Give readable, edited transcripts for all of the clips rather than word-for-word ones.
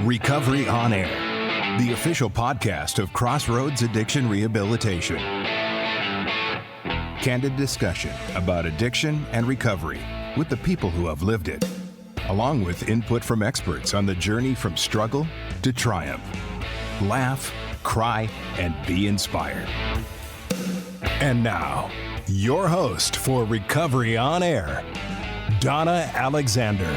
Recovery on Air, the official podcast of Crossroads Addiction Rehabilitation. Candid discussion about addiction and recovery with the people who have lived it, along with input from experts on the journey from struggle to triumph. Laugh, cry, and be inspired. And now, your host for Recovery on Air, Donna Alexander.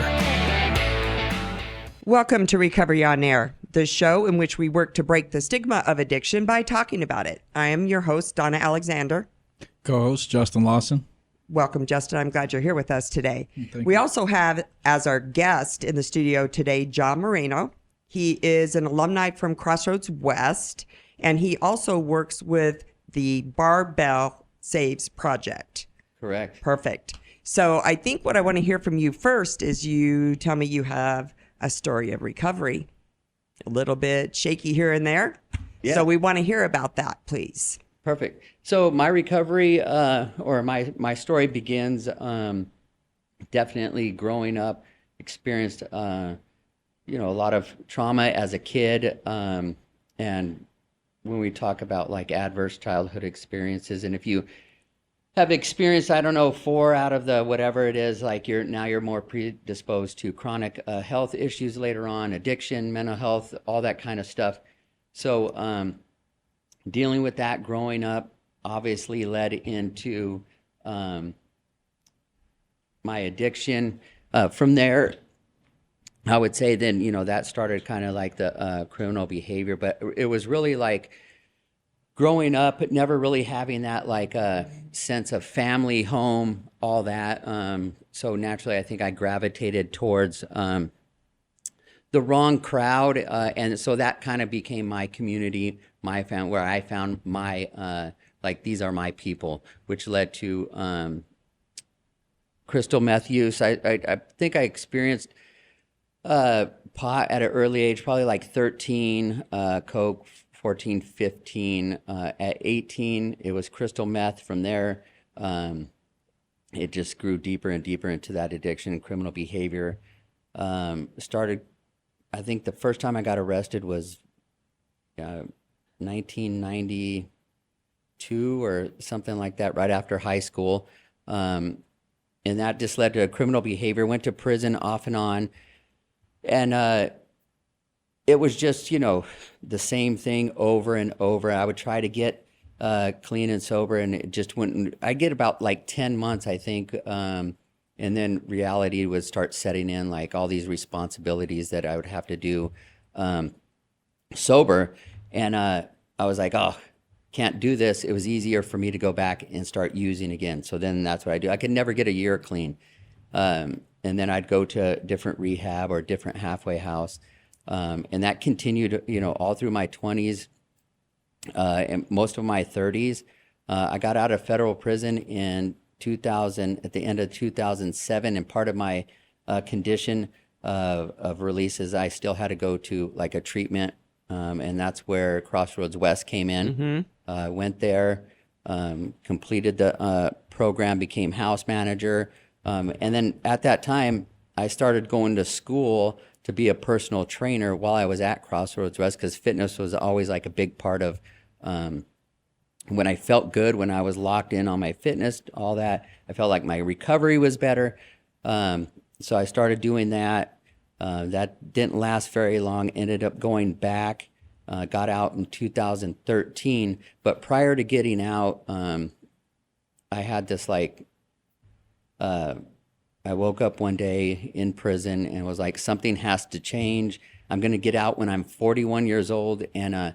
Welcome to Recovery on Air, the show in which we work to break the stigma of addiction by talking about it. I am your host, Donna Alexander. Co-host, Justin Lawson. Welcome, Justin. I'm glad you're here with us today. Thank we you. also have as our guest in the studio today, Jon Moreno. He is an alumni from Crossroads West, and he also works with the Barbell Saves Project. Correct. Perfect. So I think what I want to hear from you first is you tell me you have a story of recovery, a little bit shaky here and there. Yeah. So we want to hear about that, please. Perfect. So my recovery or my story begins definitely growing up, experienced a lot of trauma as a kid, and when we talk about like adverse childhood experiences, and if you have experienced, 4 out of the whatever it is, like you're more predisposed to chronic health issues later on, addiction, mental health, all that kind of stuff. So dealing with that growing up obviously led into my addiction. From there, I would say then, that started kind of like the criminal behavior, but it was really like growing up, never really having that like sense of family, home, all that. So naturally, I think I gravitated towards the wrong crowd. And so that kind of became my community, my family, where I found my, these are my people, which led to crystal meth use. I think I experienced pot at an early age, probably like 13, coke, 14, 15. At 18, it was crystal meth. From there, it just grew deeper and deeper into that addiction and criminal behavior. Started, I think the first time I got arrested was 1992 or something like that, right after high school. And that just led to criminal behavior, went to prison off and on. And it was just, the same thing over and over. I would try to get clean and sober, and it just wouldn't. I'd get about like 10 months, I think, and then reality would start setting in, like all these responsibilities that I would have to do sober. And I was like, oh, can't do this. It was easier for me to go back and start using again. So then that's what I do. I could never get a year clean. And then I'd go to different rehab or different halfway house. And that continued, all through my 20s and most of my 30s. I got out of federal prison in 2000, at the end of 2007, and part of my condition of release is I still had to go to like a treatment, and that's where Crossroads West came in. Went there, completed the program, became house manager, and then at that time, I started going to school to be a personal trainer while I was at Crossroads West, because fitness was always like a big part of when I felt good, when I was locked in on my fitness, all that. I felt like my recovery was better. So I started doing that. That didn't last very long, ended up going back, got out in 2013. But prior to getting out, I had this I woke up one day in prison and was like, something has to change. I'm going to get out when I'm 41 years old. And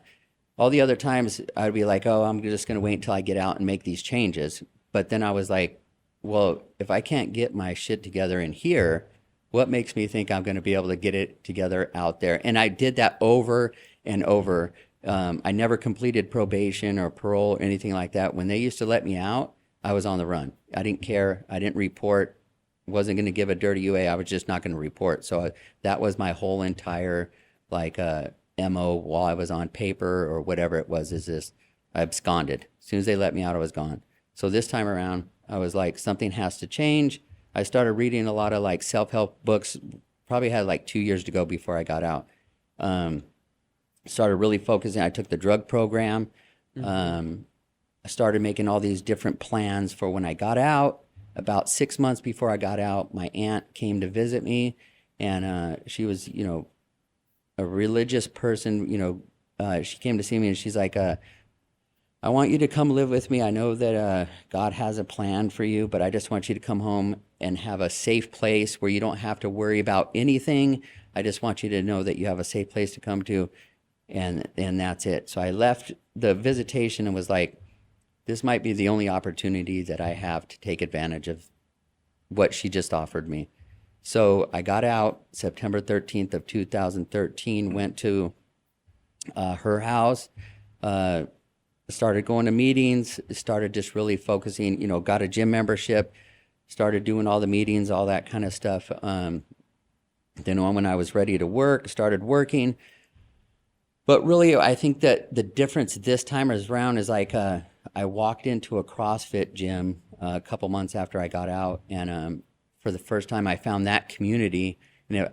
all the other times I'd be like, oh, I'm just going to wait until I get out and make these changes. But then I was like, well, if I can't get my shit together in here, what makes me think I'm going to be able to get it together out there? And I did that over and over. I never completed probation or parole or anything like that. When they used to let me out, I was on the run. I didn't care. I didn't report. Wasn't going to give a dirty UA. I was just not going to report. So that was my whole entire MO while I was on paper or whatever it was, is this, I absconded. As soon as they let me out, I was gone. So this time around, I was like, something has to change. I started reading a lot of like self-help books, probably had like 2 years to go before I got out. Started really focusing. I took the drug program. I started making all these different plans for when I got out. About 6 months before I got out, my aunt came to visit me, and she was, a religious person. She came to see me, and she's like, I want you to come live with me. I know that God has a plan for you, but I just want you to come home and have a safe place where you don't have to worry about anything. I just want you to know that you have a safe place to come to, and that's it. So I left the visitation and was like, this might be the only opportunity that I have to take advantage of what she just offered me. So I got out September 13th of 2013, went to her house, started going to meetings, started just really focusing, got a gym membership, started doing all the meetings, all that kind of stuff. Then when I was ready to work, started working. But really, I think that the difference this time around is like I walked into a CrossFit gym a couple months after I got out, and for the first time, I found that community.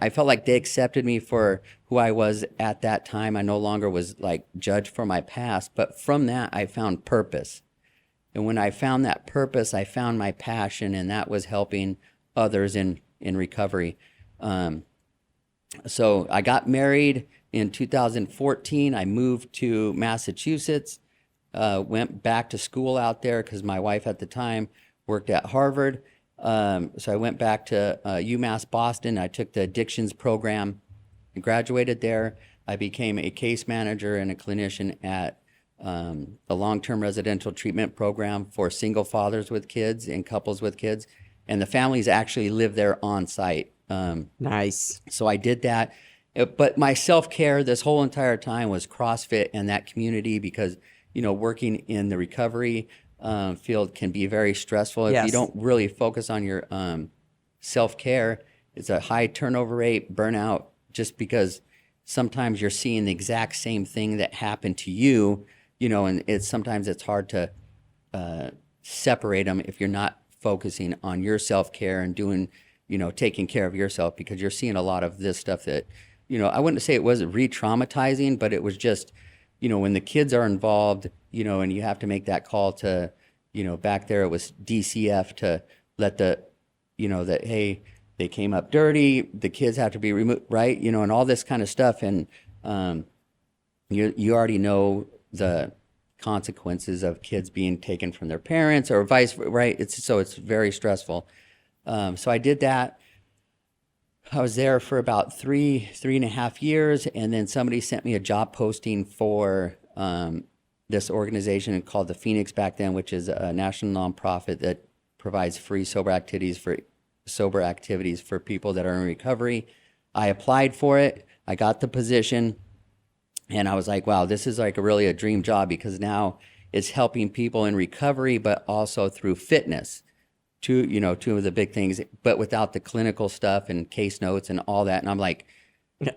I felt like they accepted me for who I was at that time. I no longer was like judged for my past, but from that, I found purpose. And when I found that purpose, I found my passion, and that was helping others in recovery. So I got married in 2014. I moved to Massachusetts, went back to school out there because my wife at the time worked at Harvard. So I went back to UMass Boston. I took the addictions program and graduated there. I became a case manager and a clinician at a long-term residential treatment program for single fathers with kids and couples with kids. And the families actually live there on site. Nice. So I did that. But my self-care this whole entire time was CrossFit and that community because, working in the recovery field can be very stressful. If you don't really focus on your self-care, it's a high turnover rate, burnout, just because sometimes you're seeing the exact same thing that happened to you, and sometimes it's hard to separate them if you're not focusing on your self-care and doing, taking care of yourself, because you're seeing a lot of this stuff that, I wouldn't say it was re-traumatizing, but it was just, when the kids are involved, and you have to make that call to, back there it was DCF to let that, hey, they came up dirty, the kids have to be removed, right? And all this kind of stuff. And you already know the consequences of kids being taken from their parents or vice, right? It's very stressful. So I did that. I was there for about 3.5 years, and then somebody sent me a job posting for this organization called the Phoenix back then, which is a national nonprofit that provides free sober activities for people that are in recovery. I applied for it. I got the position, and I was like, wow, this is like really a dream job, because now it's helping people in recovery, but also through fitness. Two of the big things, but without the clinical stuff and case notes and all that. And I'm like,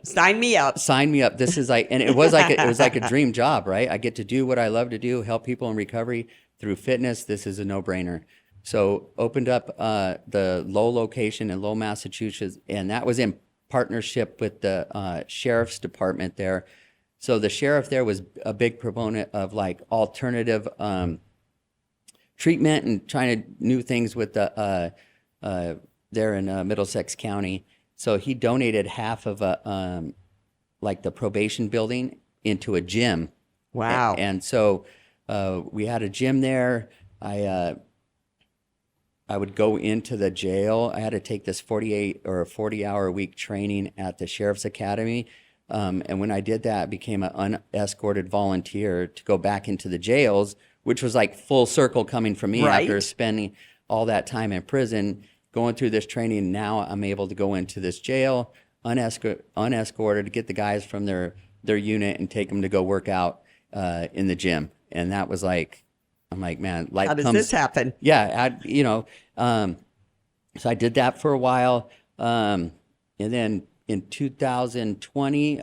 sign me up. This is like, and it was like a dream job, right? I get to do what I love to do, help people in recovery through fitness. This is a no-brainer. So opened up the Lowell location in Lowell, Massachusetts, and that was in partnership with the sheriff's department there. So the sheriff there was a big proponent of like alternative treatment and trying to new things with the there in Middlesex County. So he donated half of like the probation building into a gym. Wow. And so we had a gym there. I would go into the jail. I had to take this 40-hour a week training at the Sheriff's Academy. And when I did that, I became an unescorted volunteer to go back into the jails, which was like full circle coming from me after spending all that time in prison, going through this training. Now I'm able to go into this jail unescorted, to get the guys from their unit and take them to go work out in the gym. And that was like, I'm like, man, life How does this happen? Yeah, so I did that for a while. And then in 2020,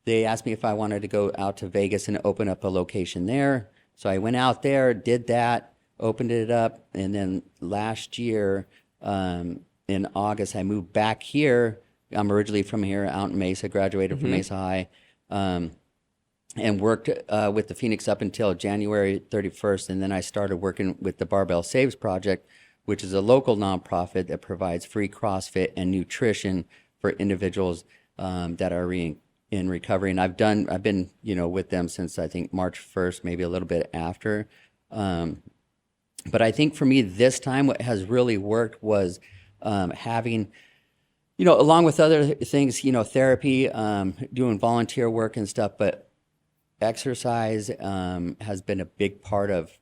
they asked me if I wanted to go out to Vegas and open up a location there. So I went out there, did that, opened it up, and then last year in August I moved back here I'm originally from here, out in Mesa, graduated from Mesa High, and worked with the Phoenix up until January 31st. And then I started working with the Barbell Saves Project, which is a local nonprofit that provides free CrossFit and nutrition for individuals that are in recovery. And I've been, with them since I think March 1st, maybe a little bit after. But I think for me this time, what has really worked was having, along with other things, therapy, doing volunteer work and stuff, but exercise has been a big part of,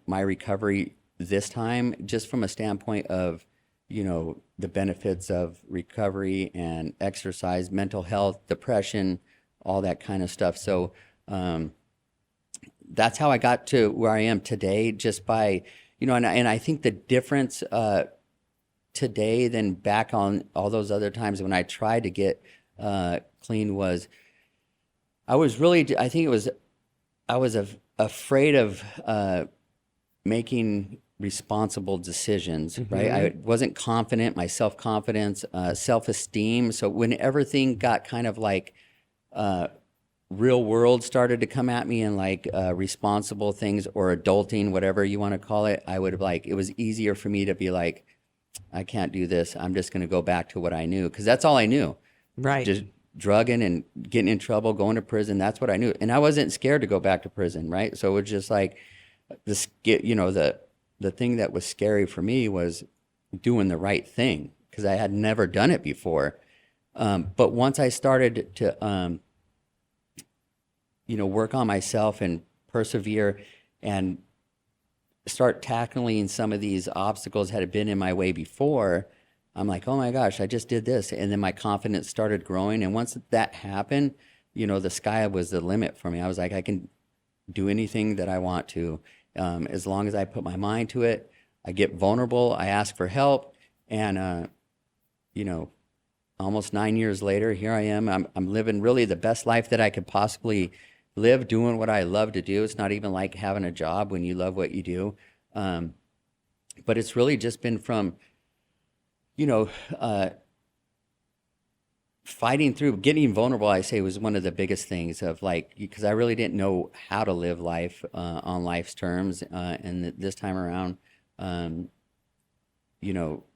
my recovery this time, just from a standpoint of, the benefits of recovery and exercise, mental health, depression, all that kind of stuff. So that's how I got to where I am today, just by, and I think the difference today than back on all those other times when I tried to get clean was I was afraid of making responsible decisions, right? I wasn't confident, my self-confidence, self-esteem. So when everything got kind of like real world started to come at me and like responsible things or adulting, whatever you want to call it, it was easier for me to be like, I can't do this. I'm just going to go back to what I knew, because that's all I knew. Right. Just drugging and getting in trouble, going to prison. That's what I knew. And I wasn't scared to go back to prison, right? So it was just like the thing that was scary for me was doing the right thing, because I had never done it before. But once I started to, work on myself and persevere and start tackling some of these obstacles that had been in my way before, I'm like, oh my gosh, I just did this. And then my confidence started growing. And once that happened, the sky was the limit for me. I was like, I can do anything that I want to, as long as I put my mind to it. I get vulnerable, I ask for help. And, almost 9 years later, here I am. I'm living really the best life that I could possibly live, doing what I love to do. It's not even like having a job when you love what you do. But it's really just been from, fighting through, getting vulnerable, I say, was one of the biggest things of because I really didn't know how to live life on life's terms. And this time around,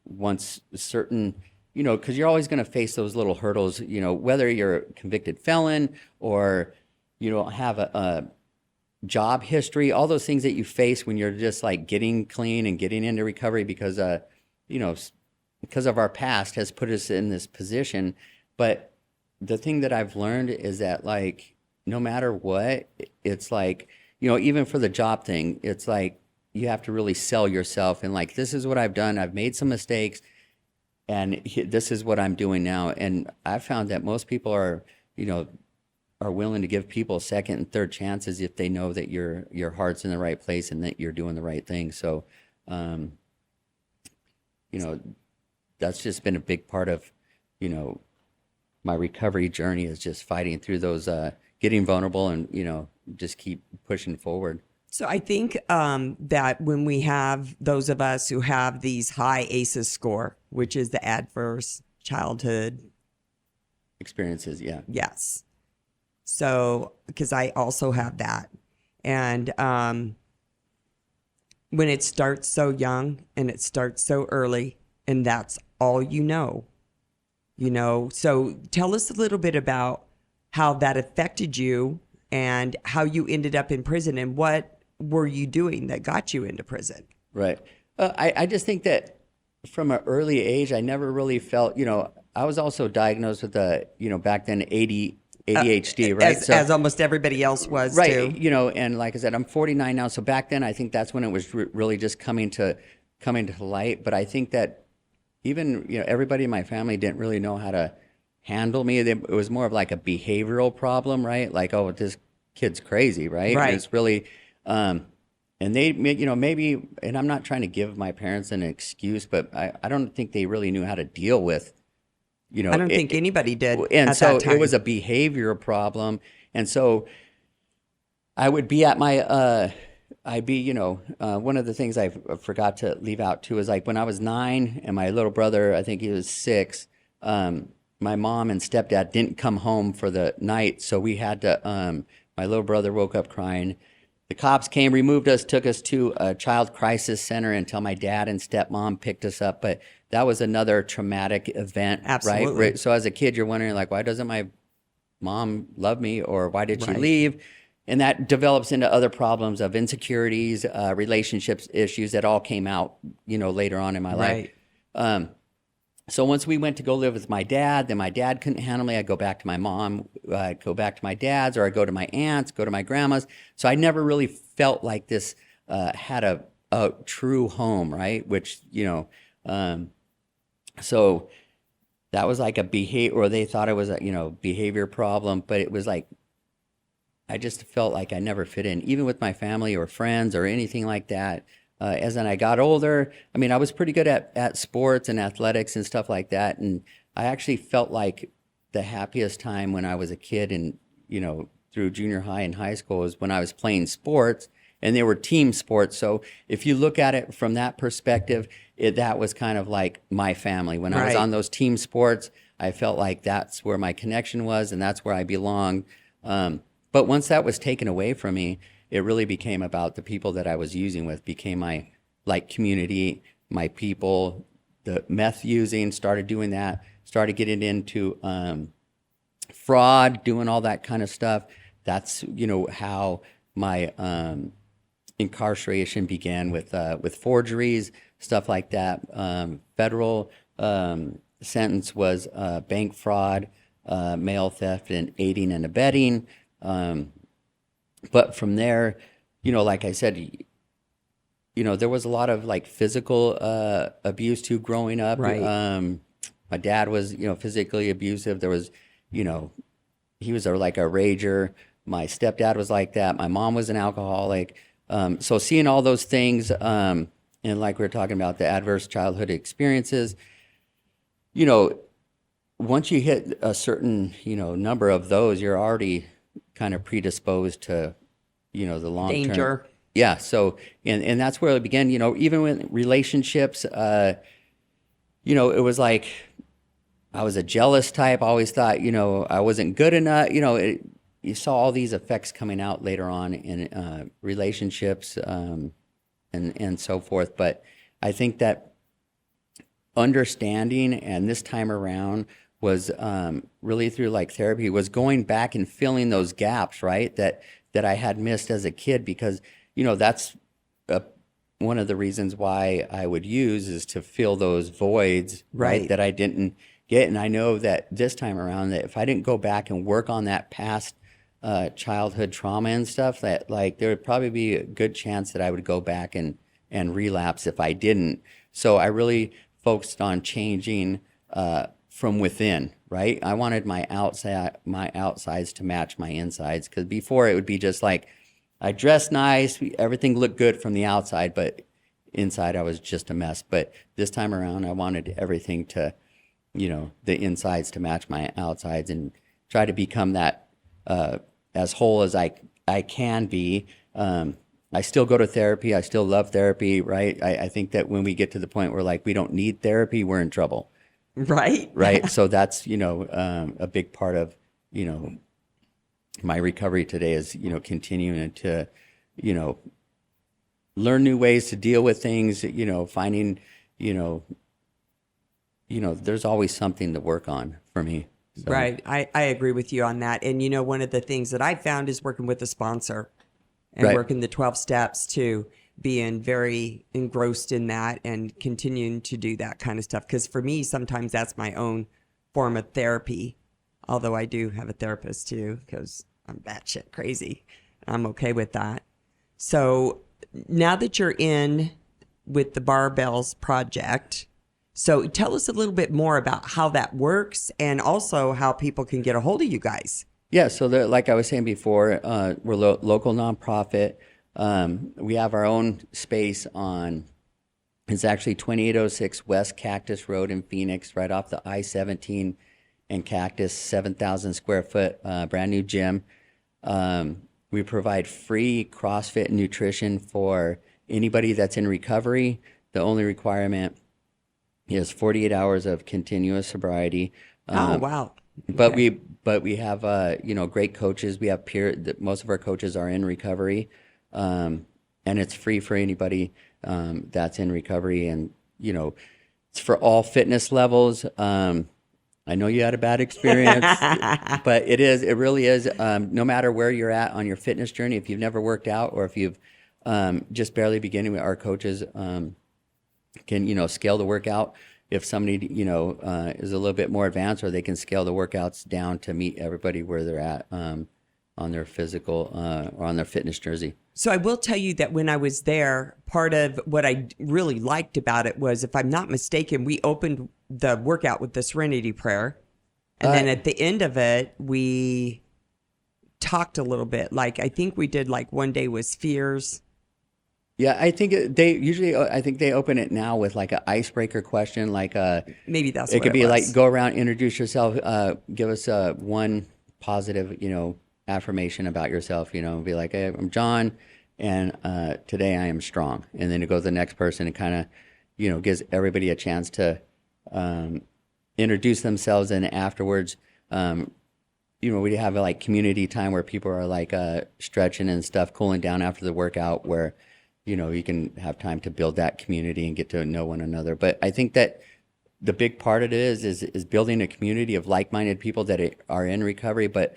once certain, because you're always going to face those little hurdles, whether you're a convicted felon or you don't have a job history, all those things that you face when you're just like getting clean and getting into recovery, because because of our past has put us in this position. But the thing that I've learned is that no matter what, it's even for the job thing, it's you have to really sell yourself and this is what I've done. I've made some mistakes and this is what I'm doing now. And I found that most people are willing to give people second and third chances if they know that your heart's in the right place and that you're doing the right thing. So, that's just been a big part of, my recovery journey, is just fighting through those, getting vulnerable and, just keep pushing forward. So I think that when we have those of us who have these high ACEs score, which is the adverse childhood experiences. Yeah. Yes. So, because I also have that. And when it starts so young and it starts so early, and that's all so tell us a little bit about how that affected you and how you ended up in prison, and what were you doing that got you into prison? Right. I just think that from an early age, I never really felt, I was also diagnosed with back then ADHD, right? As almost everybody else was, right, too. And like I said, I'm 49 now. So back then, I think that's when it was really just coming to light. But I think that even, everybody in my family didn't really know how to handle me. It was more of a behavioral problem, right? Oh, this kid's crazy, right? Right. And it's really, and they, maybe, and I'm not trying to give my parents an excuse, but I don't think they really knew how to deal with, I don't think anybody did. And at so that time. it was a behavior problem. And so I would be at my, one of the things I forgot to leave out too is when I was 9 and my little brother, I think he was 6, my mom and stepdad didn't come home for the night, so we had to. My little brother woke up crying. The cops came, removed us, took us to a child crisis center until my dad and stepmom picked us up. But that was another traumatic event, Absolutely. right? So as a kid, you're wondering, like, why doesn't my mom love me, or why did she Right. leave? And that develops into other problems of insecurities, relationships issues that all came out, later on in my life. Right. So once we went to go live with my dad, then my dad couldn't handle me. I'd go back to my mom, I'd go back to my dad's, or I'd go to my aunt's, go to my grandma's. So I never really felt like this had a true home, right? Which, so that was like a behavior, or they thought it was a, behavior problem, but it was like, I just felt like I never fit in, even with my family or friends or anything like that. As I got older, I mean, I was pretty good at sports and athletics and stuff like that. And I actually felt like the happiest time when I was a kid and, through junior high and high school was when I was playing sports, and they were team sports. So if you look at it from that perspective, that was kind of like my family. When I was Right. on those team sports, I felt like that's where my connection was and that's where I belonged. But once that was taken away from me, it really became about the people that I was using with, became my community, my people. The meth using, started doing that, started getting into fraud, doing all that kind of stuff. That's how my incarceration began with forgeries, stuff like that. Federal sentence was bank fraud, mail theft, and aiding and abetting. But from there, like I said, there was a lot of physical abuse too growing up. Right. My dad was, physically abusive. There was, he was like a rager. My stepdad was like that. My mom was an alcoholic. So seeing all those things, and like we were talking about the adverse childhood experiences, once you hit a certain, number of those, you're already kind of predisposed to, the long term Danger. Yeah. So, and that's where it began, even with relationships, it was like I was a jealous type. I always thought, I wasn't good enough. You saw all these effects coming out later on in relationships and so forth. But I think that understanding, and this time around, was really through therapy, was going back and filling those gaps, right? That I had missed as a kid, because, that's one of the reasons why I would use is to fill those voids, right, that I didn't get. And I know that this time around, that if I didn't go back and work on that past childhood trauma and stuff, that there would probably be a good chance that I would go back and relapse if I didn't. So I really focused on changing from within, right? I wanted my outsides to match my insides, because before it would be just I dressed nice, everything looked good from the outside, but inside I was just a mess. But this time around, I wanted everything to, the insides to match my outsides, and try to become that as whole as I can be. I still go to therapy. I still love therapy, right? I think that when we get to the point where we don't need therapy, we're in trouble. Right. Right. So that's, a big part of, my recovery today is, continuing to, learn new ways to deal with things, finding, there's always something to work on for me. So. Right. I agree with you on that. And, one of the things that I found is working with a sponsor and Right. working the 12 steps too, being very engrossed in that and continuing to do that kind of stuff. Because for me, sometimes that's my own form of therapy, although I do have a therapist too, because I'm batshit crazy. I'm okay with that. So now that you're in with the Barbells Project, so tell us a little bit more about how that works, and also how people can get a hold of you guys. Yeah, so like I was saying before, we're a local nonprofit. We have our own space on, it's actually 2806 West Cactus Road in Phoenix, right off the I-17 and Cactus, 7,000 square foot brand new gym. We provide free CrossFit and nutrition for anybody that's in recovery. The only requirement He has 48 hours of continuous sobriety. Oh, wow. But Okay. we have great coaches. We have most of our coaches are in recovery, and it's free for anybody that's in recovery, and it's for all fitness levels. I know you had a bad experience, but it really is. No matter where you're at on your fitness journey, if you've never worked out or if you've just barely beginning, our coaches can scale the workout. If somebody is a little bit more advanced, or they can scale the workouts down to meet everybody where they're at on their physical or on their fitness jersey. So I will tell you that when I was there, part of what I really liked about it was, if I'm not mistaken, we opened the workout with the Serenity Prayer. And then at the end of it, we talked a little bit. Like, I think we did, like, one day was fears. Yeah, I think they open it now with like an icebreaker question, like Maybe that's it what could be was. like, go around, introduce yourself, give us one positive, affirmation about yourself, be like, hey, I'm John, and today I am strong. And then it goes to the next person and kind of, gives everybody a chance to introduce themselves. And afterwards, we have like community time where people are like stretching and stuff, cooling down after the workout, where you can have time to build that community and get to know one another. But I think that the big part of it is building a community of like-minded people that are in recovery, but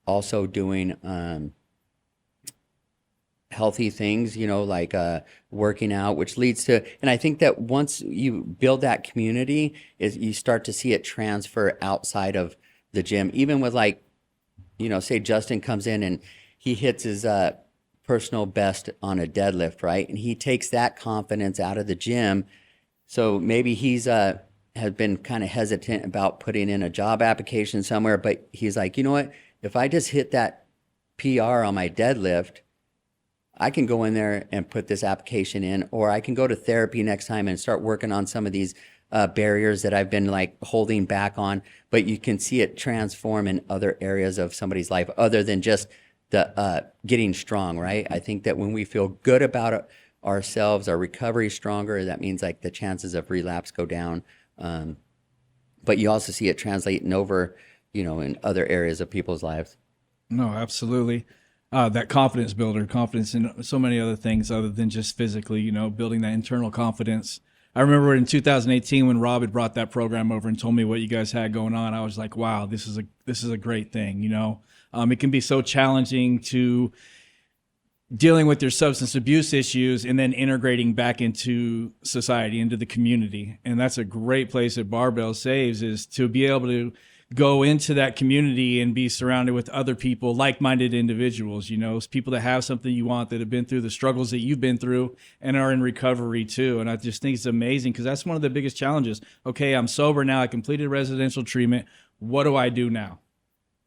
also doing healthy things, like working out, which leads to, and I think that once you build that community, is you start to see it transfer outside of the gym. Even with like, say Justin comes in and he hits his personal best on a deadlift, right? And he takes that confidence out of the gym. So maybe he's has been kind of hesitant about putting in a job application somewhere, but he's like, you know what? If I just hit that PR on my deadlift, I can go in there and put this application in, or I can go to therapy next time and start working on some of these barriers that I've been like holding back on. But you can see it transform in other areas of somebody's life other than just the getting strong, right? I think that when we feel good about ourselves, our recovery is stronger. That means like the chances of relapse go down. But you also see it translating over, in other areas of people's lives. No, absolutely. That confidence builder, confidence in so many other things other than just physically, building that internal confidence. I remember in 2018 when Rob had brought that program over and told me what you guys had going on. I was like, wow, this is a great thing. It can be so challenging to dealing with your substance abuse issues and then integrating back into society, into the community. And that's a great place at Barbell Saves, is to be able to go into that community and be surrounded with other people, like-minded individuals, people that have something you want, that have been through the struggles that you've been through and are in recovery too. And I just think it's amazing, because that's one of the biggest challenges. Okay, I'm sober now. I completed residential treatment. What do I do now?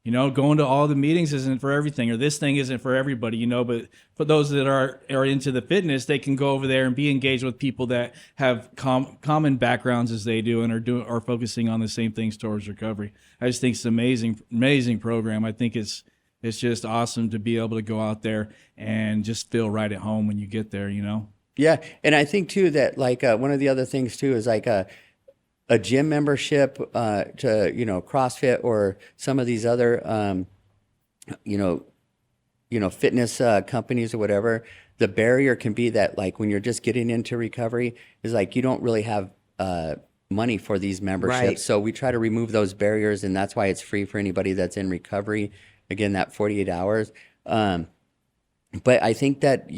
Going to all the meetings isn't for everything, or this thing isn't for everybody, but for those that are into the fitness, they can go over there and be engaged with people that have common backgrounds as they do and are focusing on the same things towards recovery. I just think it's an amazing program. I think it's just awesome to be able to go out there and just feel right at home when you get there, Yeah. And I think too that like one of the other things too is like a gym membership to CrossFit or some of these other fitness companies or whatever. The barrier can be that like when you're just getting into recovery is like you don't really have money for these memberships. Right. So we try to remove those barriers, and that's why it's free for anybody that's in recovery. Again, that 48 hours. But I think that,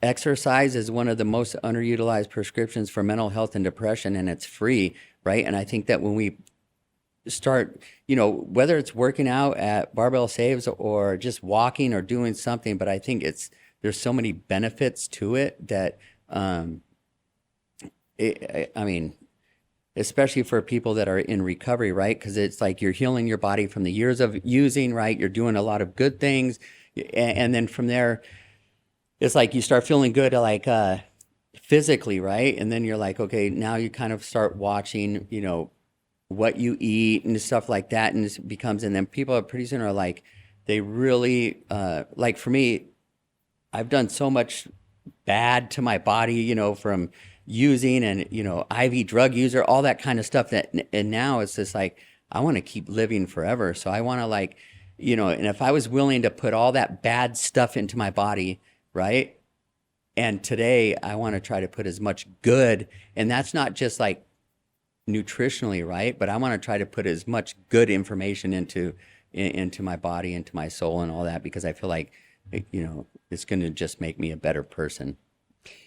exercise is one of the most underutilized prescriptions for mental health and depression, and it's free, right? And I think that when we start, whether it's working out at Barbell Saves or just walking or doing something, but I think there's so many benefits to it that, especially for people that are in recovery, right? Because it's like you're healing your body from the years of using, right? You're doing a lot of good things. And then from there, it's like you start feeling good, like physically, right? And then you're like, okay, now you kind of start watching, what you eat and stuff like that. And it becomes, and then people pretty soon are like, they really, like for me, I've done so much bad to my body, from using and, IV drug user, all that kind of stuff and now it's just like, I want to keep living forever. So I want to like, and if I was willing to put all that bad stuff into my body, right? And today I want to try to put as much good, and that's not just like nutritionally, right? But I want to try to put as much good information into my body, into my soul and all that, because I feel like, it's going to just make me a better person.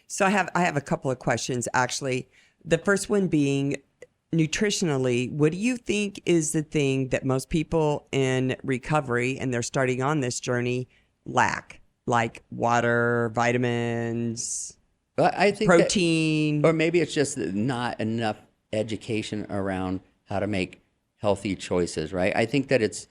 So I have a couple of questions, actually. The first one being, nutritionally, what do you think is the thing that most people in recovery and they're starting on this journey lack? Like water, vitamins, I think protein. Or maybe it's just not enough education around how to make healthy choices, right? I think that it's,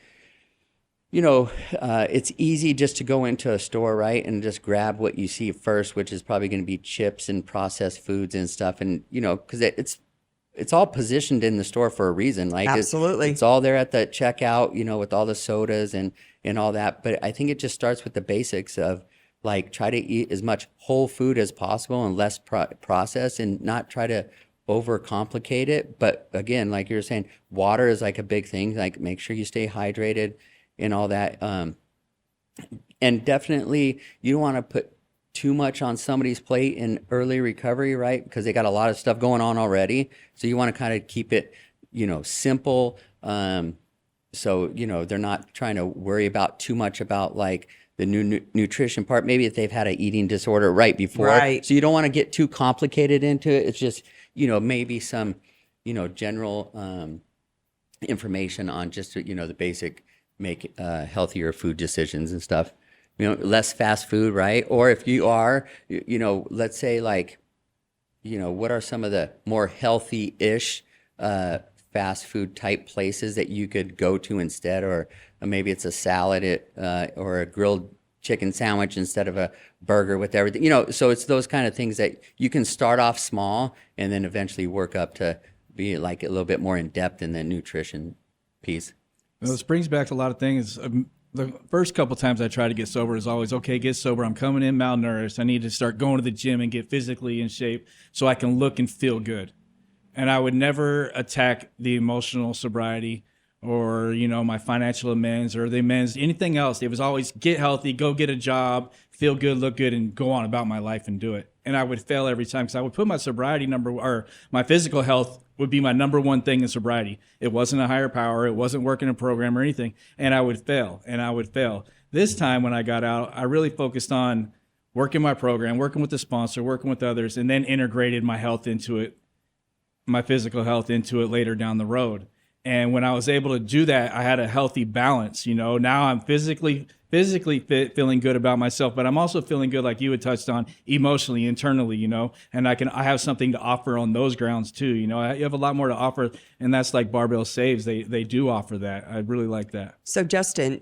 it's easy just to go into a store, right, and just grab what you see first, which is probably going to be chips and processed foods and stuff. And, because it's all positioned in the store for a reason. Like absolutely, it's all there at the checkout, with all the sodas and all that. But I think it just starts with the basics of like, try to eat as much whole food as possible and less processed, and not try to overcomplicate it. But again, like you were saying, water is like a big thing. Like, make sure you stay hydrated and all that. And definitely you don't want to put too much on somebody's plate in early recovery, right? Because they got a lot of stuff going on already. So you want to kind of keep it, simple. So, they're not trying to worry about too much about like the nutrition part. Maybe if they've had an eating disorder right before. Right. So you don't want to get too complicated into it. It's just, maybe some, general information on just, the basic, make healthier food decisions and stuff. Less fast food, right? Or if you are, let's say like, what are some of the more healthy-ish fast food type places that you could go to instead? Or maybe it's a salad or a grilled chicken sandwich instead of a burger with everything. So it's those kind of things that you can start off small and then eventually work up to be like a little bit more in depth in the nutrition piece. Well, this brings back to a lot of things. The first couple times I try to get sober is always, okay, get sober. I'm coming in malnourished. I need to start going to the gym and get physically in shape so I can look and feel good. And I would never attack the emotional sobriety or, my financial amends or the amends, anything else. It was always get healthy, go get a job, feel good, look good, and go on about my life and do it. And I would fail every time because I would put my sobriety or my physical health would be my number one thing in sobriety. It wasn't a higher power. It wasn't working a program or anything. And I would fail and I would fail. This time when I got out, I really focused on working my program, working with the sponsor, working with others, and then integrated my health into it, my physical health into it later down the road. And when I was able to do that, I had a healthy balance. Now I'm physically fit, feeling good about myself, but I'm also feeling good, like you had touched on, emotionally, internally, and I have something to offer on those grounds too. You have a lot more to offer, and that's like Barbell Saves. They do offer that. I really like that. So Justin,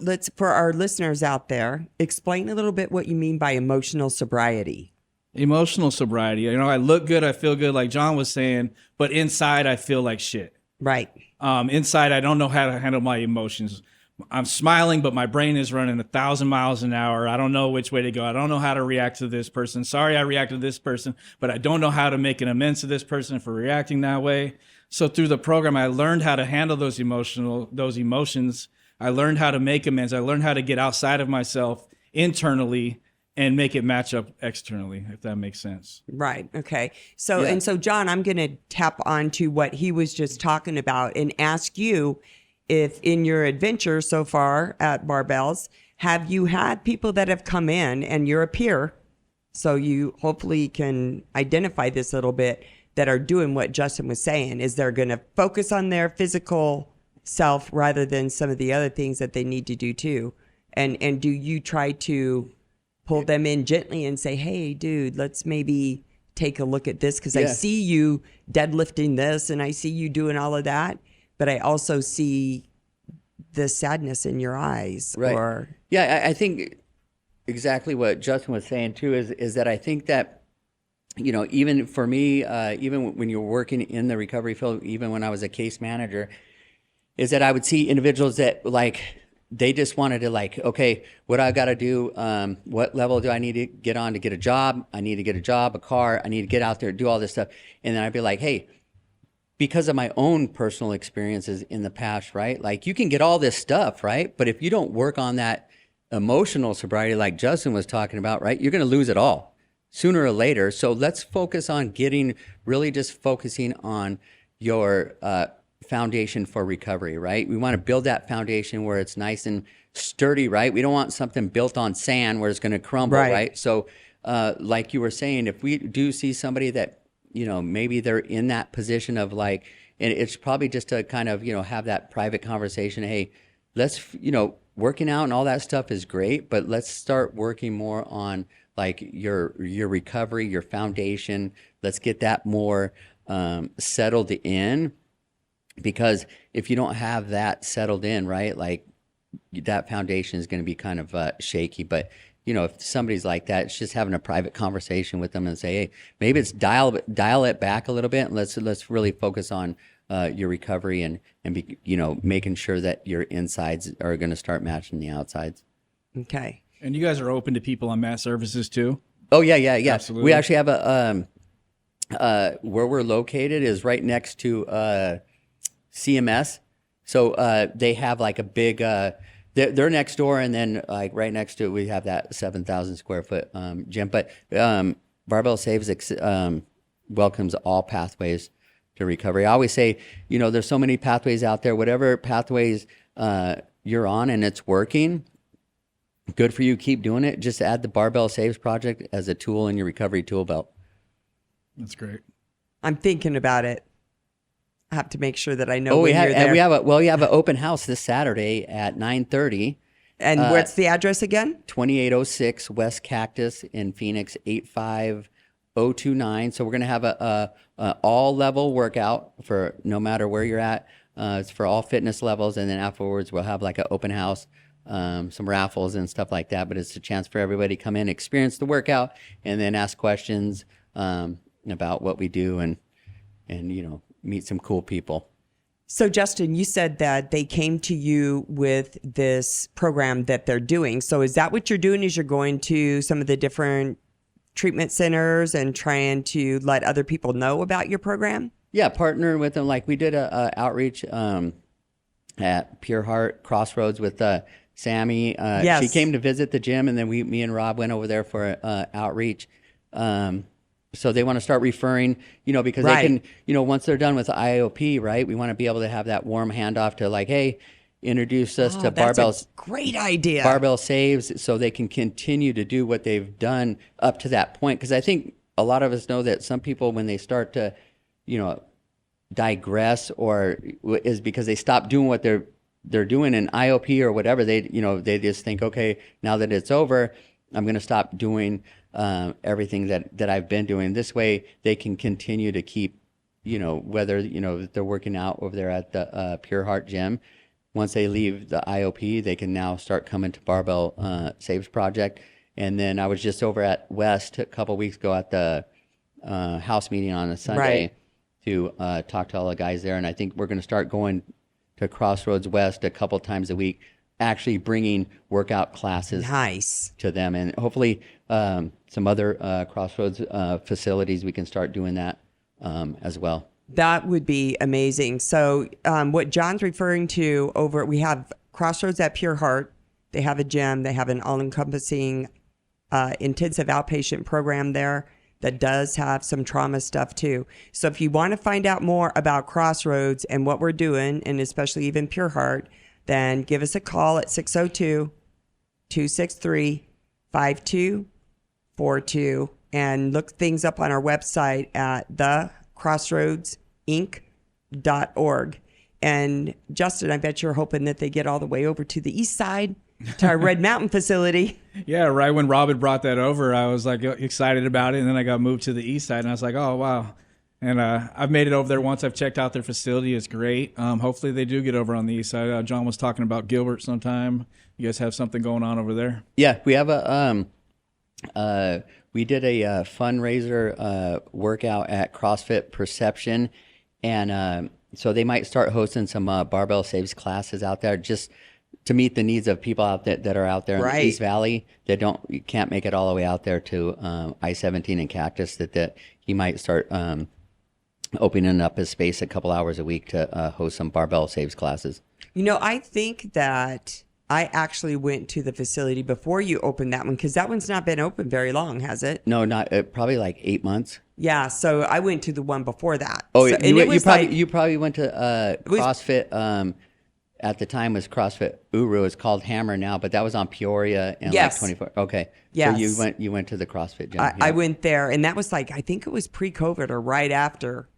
let's, for our listeners out there, explain a little bit what you mean by emotional sobriety. Emotional sobriety. I look good, I feel good, like Jon was saying, but inside I feel like shit. Right. Inside, I don't know how to handle my emotions. I'm smiling, but my brain is running 1,000 miles an hour. I don't know which way to go. I don't know how to react to this person. Sorry, I reacted to this person, but I don't know how to make an amends to this person for reacting that way. So through the program, I learned how to handle those emotions. I learned how to make amends. I learned how to get outside of myself internally and make it match up externally, if that makes sense. Right. Okay. So, And so, Jon, I'm going to tap onto what he was just talking about and ask you if in your adventure so far at Barbells, have you had people that have come in, and you're a peer, so you hopefully can identify this a little bit, that are doing what Justin was saying, is they're going to focus on their physical self rather than some of the other things that they need to do too. And do you try to pull them in gently and say, hey, dude, let's maybe take a look at this, because I see you deadlifting this and I see you doing all of that, but I also see the sadness in your eyes. Right. I think exactly what Justin was saying too is that I think that, even for me, even when you're working in the recovery field, even when I was a case manager, is that I would see individuals that like they just wanted to like, okay, what I got to do? What level do I need to get on to get a job? I need to get a job, a car. I need to get out there, do all this stuff. And then I'd be like, hey, because of my own personal experiences in the past, right? Like you can get all this stuff, right? But if you don't work on that emotional sobriety, like Justin was talking about, right? You're going to lose it all sooner or later. So let's focus on really just focusing on your foundation for recovery, right? We want to build that foundation where it's nice and sturdy, right? We don't want something built on sand where it's going to crumble, right? So like you were saying, if we do see somebody that, maybe they're in that position of like, and it's probably just to kind of, have that private conversation. Hey, let's, working out and all that stuff is great, but let's start working more on like your recovery, your foundation. Let's get that more settled in, because if you don't have that settled in, right, like that foundation is going to be kind of shaky. But if somebody's like that, it's just having a private conversation with them and say, hey, maybe it's dial it back a little bit, and let's really focus on your recovery and be, making sure that your insides are going to start matching the outsides. Okay. And you guys are open to people on mass services too? Oh yeah. Absolutely. We actually have where we're located is right next to CMS. So they have like a big, they're next door, and then like right next to it, we have that 7,000 square foot gym. But Barbell Saves welcomes all pathways to recovery. I always say, there's so many pathways out there. Whatever pathways you're on and it's working, good for you. Keep doing it. Just add the Barbell Saves Project as a tool in your recovery tool belt. That's great. I'm thinking about it. I have to make sure that I know when you're there. You have an open house this Saturday at 9:30. And what's the address again? 2806 West Cactus in Phoenix, 85029. So we're going to have a all level workout for no matter where you're at. It's for all fitness levels. And then afterwards, we'll have like an open house, some raffles and stuff like that. But it's a chance for everybody to come in, experience the workout, and then ask questions about what we do and meet some cool people. So Justin, you said that they came to you with this program that they're doing. So is that what you're doing? Is you're going to some of the different treatment centers and trying to let other people know about your program? Yeah, partnering with them. Like we did a outreach at Pure Heart Crossroads with Sammy. Yes. She came to visit the gym, and then me and Rob went over there for outreach. So they want to start referring, because they can, once they're done with the IOP, right, we want to be able to have that warm handoff to like, hey, introduce us to That's a great idea. Barbell Saves, so they can continue to do what they've done up to that point. Because I think a lot of us know that some people, when they start to, digress, or is because they stop doing what they're doing in IOP or whatever. They just think, okay, now that it's over, I'm going to stop doing everything that I've been doing. This way they can continue to keep, whether, they're working out over there at the Pure Heart gym. Once they leave the IOP, they can now start coming to Barbell Saves Project. And then I was just over at West a couple weeks ago at the house meeting on a Sunday to talk to all the guys there. And I think we're going to start going to Crossroads West a couple times a week, actually bringing workout classes to them. And hopefully some other Crossroads facilities, we can start doing that as well. That would be amazing. So what Jon's referring to we have Crossroads at Pure Heart. They have a gym. They have an all-encompassing intensive outpatient program there that does have some trauma stuff too. So if you want to find out more about Crossroads and what we're doing, and especially even Pure Heart, then give us a call at 602-263-5242 and look things up on our website at thecrossroadsinc.org. And Justin, I bet you're hoping that they get all the way over to the east side to our Red Mountain facility. Yeah, right when Rob had brought that over, I was like excited about it, and then I got moved to the east side, and I was like, oh, wow. And I've made it over there once. I've checked out their facility. It's great. Hopefully they do get over on the east side. Jon was talking about Gilbert sometime. You guys have something going on over there? Yeah, we have we did a fundraiser workout at CrossFit Perception, and so they might start hosting some Barbell Saves classes out there. Just to meet the needs of people out there that are out there in Right. the East Valley that can't make it all the way out there to I-17 and Cactus. That he might start opening up his space a couple hours a week to host some Barbell Saves classes. I think that I actually went to the facility before you opened that one, because that one's not been open very long, has it? No, not probably like 8 months. Yeah, so I went to the one before that. Oh, so, you probably went to CrossFit. At the time was CrossFit Uru. It's called Hammer now, but that was on Peoria and Yes. 24. Okay. Yes. So you went to the CrossFit gym. I went there, and that was I think it was pre-COVID or right after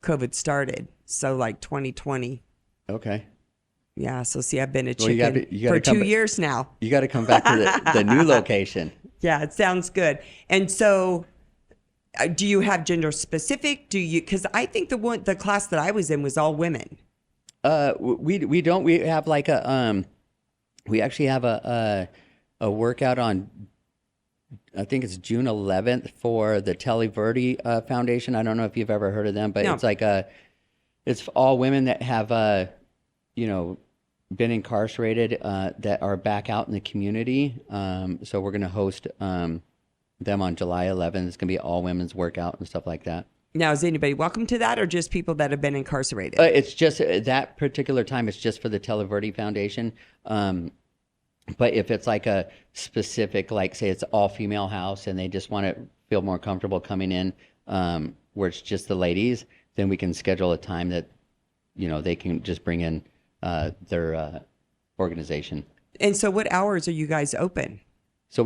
COVID started. So 2020. Okay. Yeah, so see, I've been a Well, chicken you gotta for come 2 back. years now. You got to come back to the new location. Yeah, it sounds good. And so, do you have gender specific? Because I think the class that I was in was all women. We don't. We have like we actually have a workout on, I think it's June 11th for the Televerdi Foundation. I don't know if you've ever heard of them, but No. it's it's all women that have been incarcerated that are back out in the community. So we're going to host them on July 11th. It's going to be all women's workout and stuff like that. Now, is anybody welcome to that, or just people that have been incarcerated? It's just that particular time. It's just for the Televerdi Foundation. But if it's like a specific, like say it's all female house and they just want to feel more comfortable coming in, where it's just the ladies, then we can schedule a time that, they can just bring in their organization. And so, what hours are you guys open? So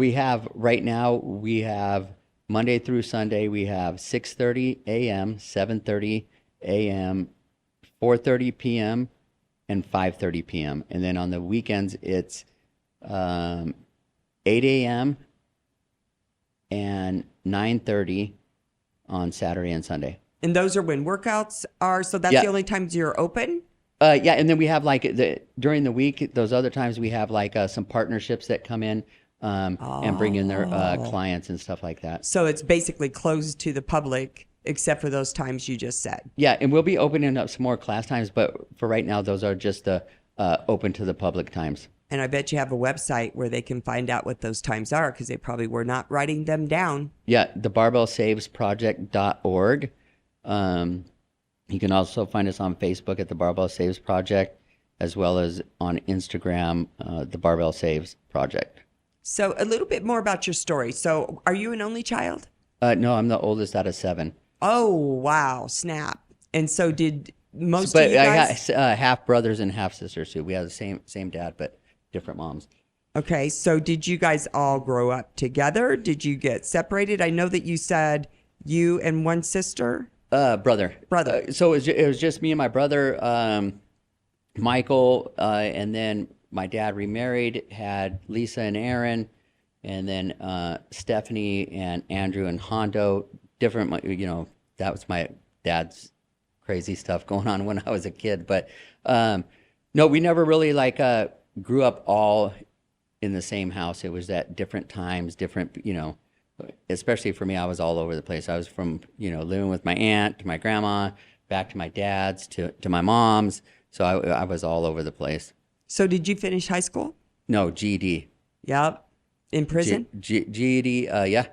right now we have Monday through Sunday, we have 6:30 a.m., 7:30 a.m., 4:30 p.m., and 5:30 p.m. And then on the weekends, it's 8 a.m. and 9:30 on Saturday and Sunday. And those are when workouts are. So that's Yeah. the only times you're open. Yeah, and then we have during the week, those other times we have some partnerships that come in and bring in their clients and stuff like that. So it's basically closed to the public, except for those times you just said. Yeah, and we'll be opening up some more class times, but for right now, those are just the open to the public times. And I bet you have a website where they can find out what those times are, because they probably were not writing them down. Yeah, the barbellsavesproject.org. You can also find us on Facebook at the Barbell Saves Project, as well as on Instagram, the Barbell Saves Project. So a little bit more about your story. So are you an only child? No, I'm the oldest out of 7. Oh, wow. Snap. And so did most But of you I guys? got half brothers and half sisters too. We have the same dad, but different moms. Okay. So did you guys all grow up together? Did you get separated? I know that you said you and one sister. Brother. So it was just me and my brother, Michael, and then my dad remarried, had Lisa and Aaron, and then Stephanie and Andrew and Hondo. Different, that was my dad's crazy stuff going on when I was a kid. But no, we never really grew up all in the same house. It was at different times, different, especially for me, I was all over the place. I was from, living with my aunt to my grandma, back to my dad's to my mom's. So I was all over the place. So did you finish high school? No, GED. Yep. In prison? GED, yeah.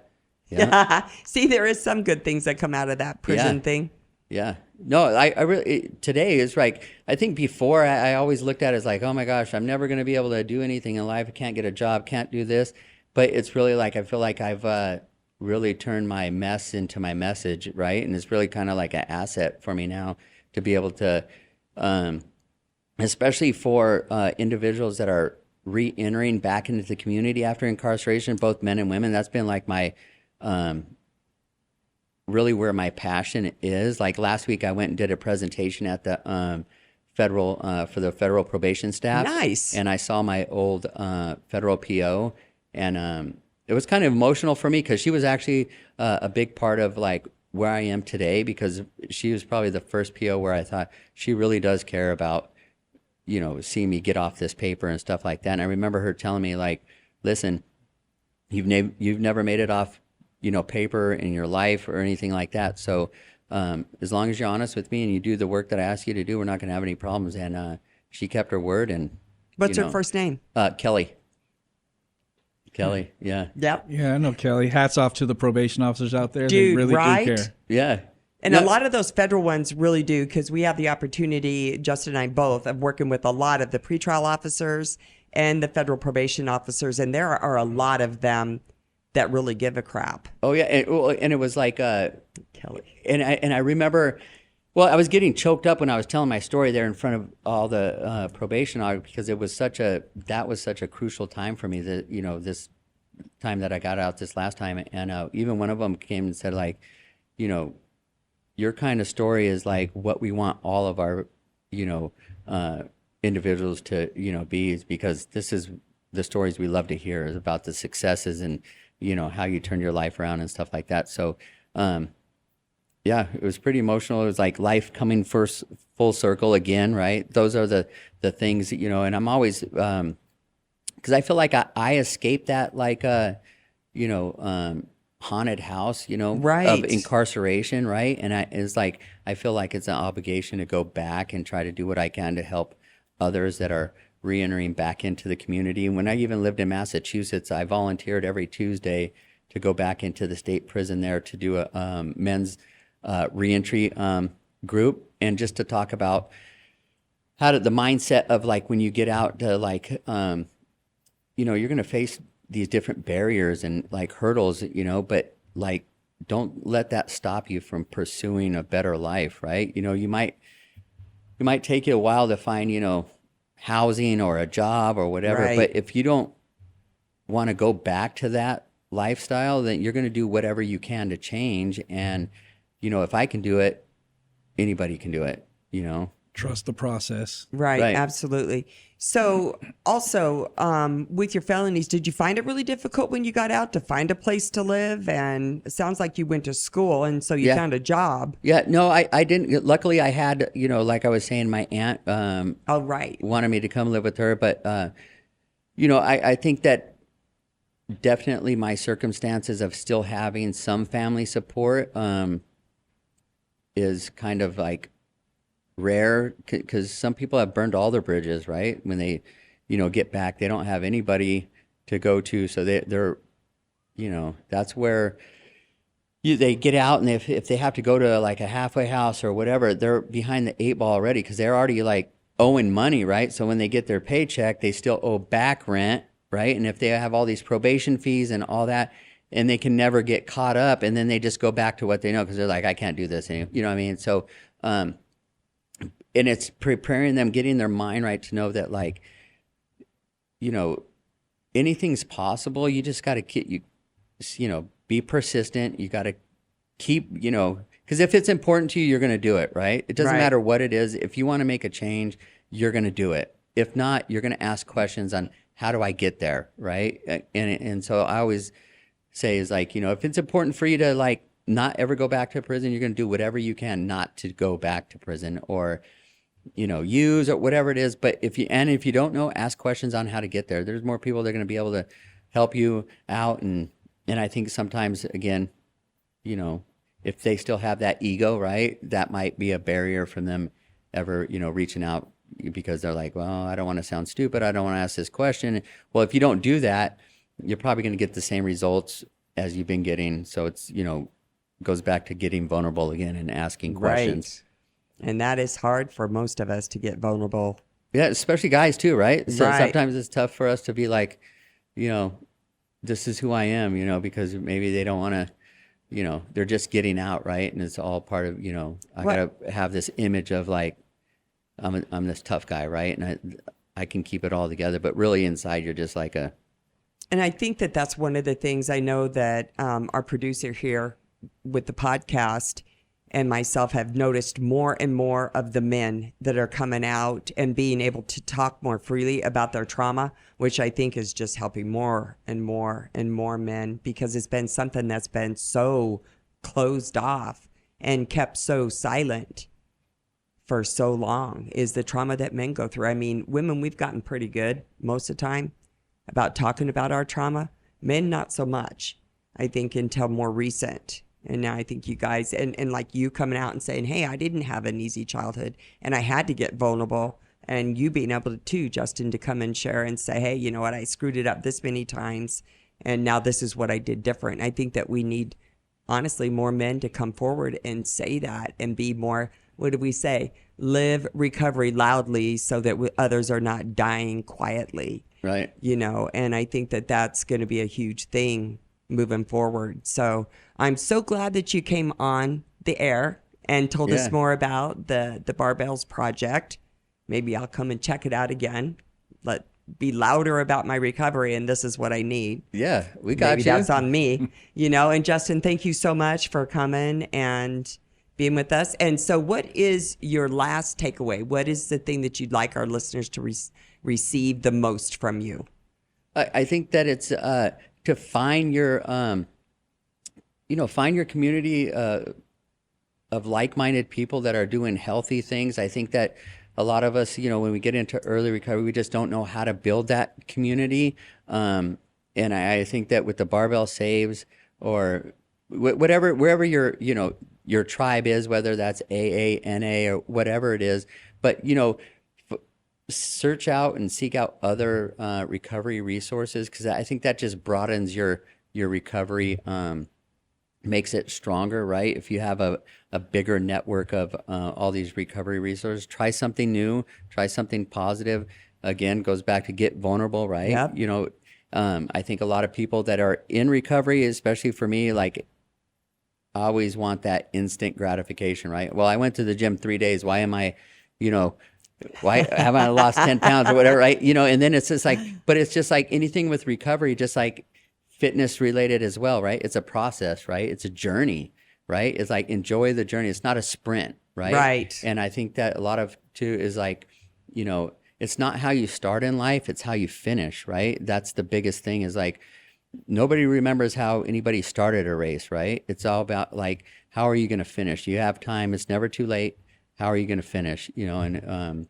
Yeah. See, there is some good things that come out of that prison thing. Yeah. No, I really, today is I think before I always looked at it as oh my gosh, I'm never going to be able to do anything in life. I can't get a job, can't do this. But it's really I feel like I've really turned my mess into my message, right? And it's really kind of like an asset for me now to be able to, especially for individuals that are re-entering back into the community after incarceration, both men and women. That's been my, really where my passion is. Last week I went and did a presentation at the federal, for the federal probation staff. Nice. And I saw my old federal PO, and it was kind of emotional for me because she was actually a big part of where I am today, because she was probably the first PO where I thought she really does care about, seeing me get off this paper and stuff like that. And I remember her telling me listen, you've never made it off, paper in your life or anything like that. So as long as you're honest with me and you do the work that I ask you to do, we're not going to have any problems. And she kept her word, and What's her first name? Kelly. Kelly, yeah. Yep. Yeah, I know Kelly. Hats off to the probation officers out there. Dude, they really right? do care. Yeah. And a lot of those federal ones really do, because we have the opportunity, Justin and I both, of working with a lot of the pretrial officers and the federal probation officers. And there are a lot of them that really give a crap. Oh, yeah. And it was like, Kelly. and I remember, well, I was getting choked up when I was telling my story there in front of all the probation officers, because that was such a crucial time for me, that, this time that I got out this last time. And even one of them came and said, like, your kind of story is like what we want all of our, individuals to, be, is because this is the stories we love to hear, is about the successes and, how you turn your life around and stuff like that. So, yeah, it was pretty emotional. It was like life coming full circle again, right? Those are the things that, and I'm always, because I feel like I escaped that, like, haunted house, Right. of incarceration, right? And it's like, I feel like it's an obligation to go back and try to do what I can to help others that are re-entering back into the community. And when I even lived in Massachusetts, I volunteered every Tuesday to go back into the state prison there to do a men's re-entry group, and just to talk about the mindset of, like, when you get out to, like, you're going to face these different barriers and, like, hurdles, but, like, don't let that stop you from pursuing a better life, right? It might take you a while to find, housing or a job or whatever, Right. but if you don't want to go back to that lifestyle, then you're going to do whatever you can to change. And, if I can do it, anybody can do it, Trust the process. Right, Right. absolutely. So also, with your felonies, did you find it really difficult when you got out to find a place to live? And it sounds like you went to school, and so you Yeah. found a job. Yeah, no, I didn't. Luckily, I had, like I was saying, my aunt Oh, right. wanted me to come live with her. But, I think that definitely my circumstances of still having some family support is kind of like rare, because some people have burned all their bridges, right? When they, get back, they don't have anybody to go to. So they're, that's where they get out, and if they have to go to, like, a halfway house or whatever, they're behind the 8 ball already, because they're already, like, owing money, right? So when they get their paycheck, they still owe back rent, right? And if they have all these probation fees and all that, and they can never get caught up, and then they just go back to what they know, because they're like, I can't do this anymore. You know what I mean? So, and it's preparing them, getting their mind right to know that, like, anything's possible. You just got to keep, be persistent. You got to keep, because if it's important to you, you're going to do it, right? It doesn't Right. matter what it is. If you want to make a change, you're going to do it. If not, you're going to ask questions on, how do I get there, right? And so I always say is, like, if it's important for you to, like, not ever go back to prison, you're going to do whatever you can not to go back to prison, or, use, or whatever it is. But if you don't know, ask questions on how to get there. There's more people that are going to be able to help you out. And I think sometimes, again, if they still have that ego, right, that might be a barrier from them ever, reaching out, because they're like, well, I don't want to sound stupid. I don't want to ask this question. Well, if you don't do that, you're probably going to get the same results as you've been getting. So it's, goes back to getting vulnerable again and asking questions. Right. And that is hard for most of us to get vulnerable. Yeah, especially guys too, right? So Right. sometimes it's tough for us to be like, this is who I am, because maybe they don't want to, they're just getting out, right? And it's all part of, I got to have this image of, like, I'm this tough guy, right? And I can keep it all together, but really inside you're just like a. And I think that that's one of the things I know that our producer here with the podcast and myself have noticed more and more of the men that are coming out and being able to talk more freely about their trauma, which I think is just helping more and more and more men, because it's been something that's been so closed off and kept so silent for so long, is the trauma that men go through. I mean, women, we've gotten pretty good most of the time about talking about our trauma. Men, not so much, I think, until more recent. And now I think you guys, and like you coming out and saying, hey, I didn't have an easy childhood and I had to get vulnerable and you being able to, Justin, to come and share and say, hey, you know what, I screwed it up this many times, and now this is what I did different. I think that we need, honestly, more men to come forward and say that and be more, what do we say? Live recovery loudly so that others are not dying quietly. Right. You know, and I think that that's going to be a huge thing moving forward. So I'm so glad that you came on the air and told us more about the Barbells Project. Maybe I'll come and check it out again. Be louder about my recovery, and this is what I need. Yeah, we got Maybe you. that's on me, you know. And Justin, thank you so much for coming and being with us. And so what is your last takeaway? What is the thing that you'd like our listeners to receive the most from you? I think that it's to find your, find your community of like-minded people that are doing healthy things. I think that a lot of us, when we get into early recovery, we just don't know how to build that community. And I think that with the Barbell Saves or wherever your tribe is, whether that's AA, NA, or whatever it is, but, search out and seek out other recovery resources, because I think that just broadens your recovery, makes it stronger, right? If you have a bigger network of all these recovery resources, try something new, try something positive. Again, goes back to get vulnerable, right? Yep. I think a lot of people that are in recovery, especially for me, like, always want that instant gratification, right? Well, I went to the gym 3 days. Why am I, why haven't I lost 10 pounds or whatever, right? And then it's just like, but it's just like anything with recovery, just like fitness related as well, right? It's a process, right? It's a journey, right? It's like, enjoy the journey. It's not a sprint, right? Right. And I think that a lot of too is like, it's not how you start in life, it's how you finish, right? That's the biggest thing, is like, nobody remembers how anybody started a race, right? It's all about like, how are you going to finish? You have time. It's never too late. How are you going to finish? And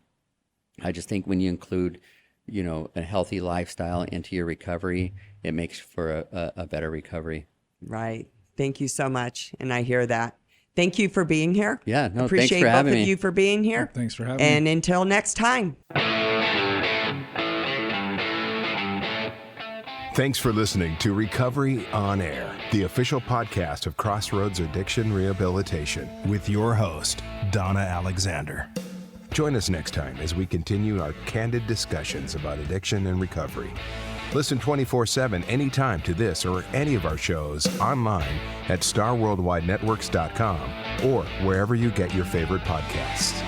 I just think when you include, a healthy lifestyle into your recovery, it makes for a better recovery. Right. Thank you so much. And I hear that. Thank you for being here. Yeah, no, Appreciate thanks for having both me. of you for being here. Thanks for having me. And until next time. Thanks for listening to Recovery on Air, the official podcast of Crossroads Addiction Rehabilitation, with your host, Donna Alexander. Join us next time as we continue our candid discussions about addiction and recovery. Listen 24/7 anytime to this or any of our shows online at starworldwidenetworks.com or wherever you get your favorite podcasts.